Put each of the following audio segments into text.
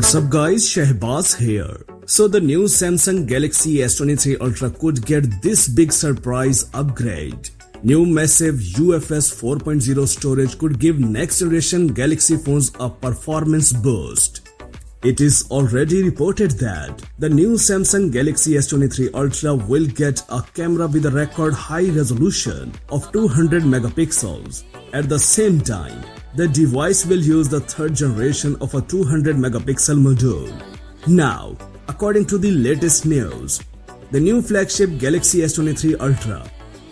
What's up guys, Shahbaz here. So the new Samsung Galaxy S23 Ultra could get this big surprise upgrade. New massive UFS 4.0 storage could give next generation Galaxy phones a performance boost. It is already reported that the new Samsung Galaxy S23 Ultra will get a camera with a record high resolution of 200 megapixels. At the same time, the device will use the third generation of a 200 megapixel module. Now, according to the latest news, the new flagship Galaxy S23 Ultra,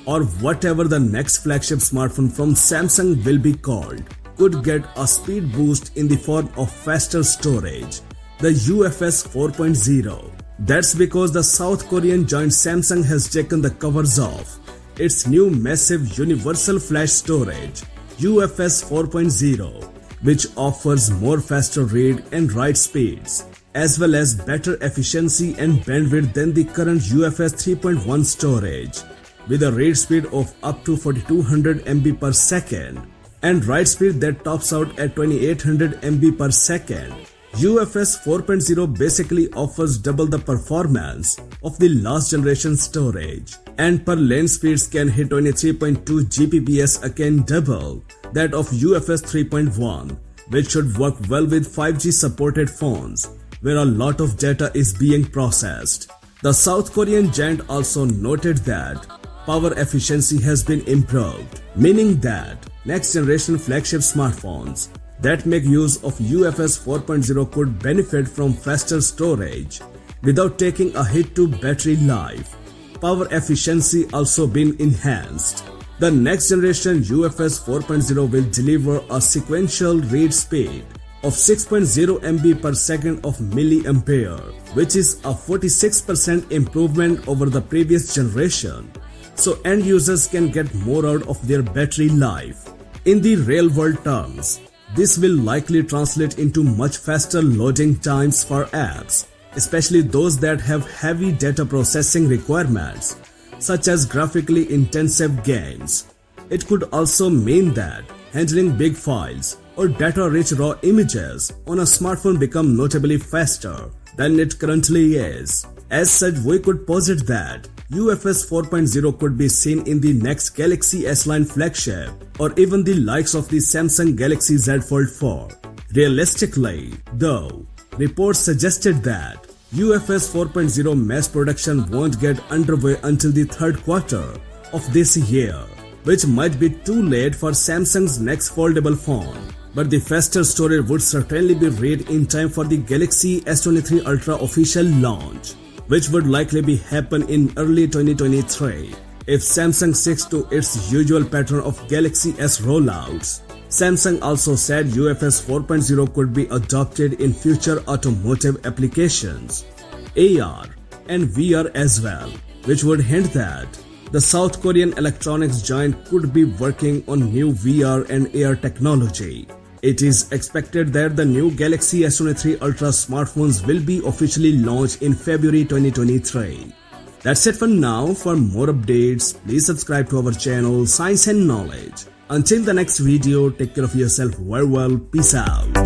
or whatever the next flagship smartphone from Samsung will be called, could get a speed boost in the form of faster storage, the UFS 4.0. That's because the South Korean giant Samsung has taken the covers off its new massive universal flash storage, UFS 4.0, which offers more faster read and write speeds, as well as better efficiency and bandwidth than the current UFS 3.1 storage, with a read speed of up to 4200 MB per second and write speed that tops out at 2800 MB per second. UFS 4.0 basically offers double the performance of the last generation storage, and per lane speeds can hit 23.2 Gbps, again double that of UFS 3.1, which should work well with 5G supported phones where a lot of data is being processed. The South Korean giant also noted that power efficiency has been improved, meaning that next generation flagship smartphones that make use of UFS 4.0 could benefit from faster storage without taking a hit to battery life. Power efficiency also been enhanced. The next generation UFS 4.0 will deliver a sequential read speed of 6.0 MB per second of milliampere, which is a 46% improvement over the previous generation, so end users can get more out of their battery life. In the real world terms, this will likely translate into much faster loading times for apps, especially those that have heavy data processing requirements, such as graphically intensive games. It could also mean that handling big files or data-rich raw images on a smartphone become notably faster than it currently is. As such, we could posit that UFS 4.0 could be seen in the next Galaxy S-line flagship or even the likes of the Samsung Galaxy Z Fold 4. Realistically, though, reports suggested that UFS 4.0 mass production won't get underway until the third quarter of this year, which might be too late for Samsung's next foldable phone. But the faster storage would certainly be ready in time for the Galaxy S23 Ultra official launch, which would likely be happen in early 2023 if Samsung sticks to its usual pattern of Galaxy S rollouts. Samsung also said UFS 4.0 could be adopted in future automotive applications, AR and VR as well, which would hint that the South Korean electronics giant could be working on new VR and AR technology. It is expected that the new Galaxy S23 Ultra smartphones will be officially launched in February 2023. That's it for now. For more updates, please subscribe to our channel Science and Knowledge. Until the next video, take care of yourself very well. Peace out.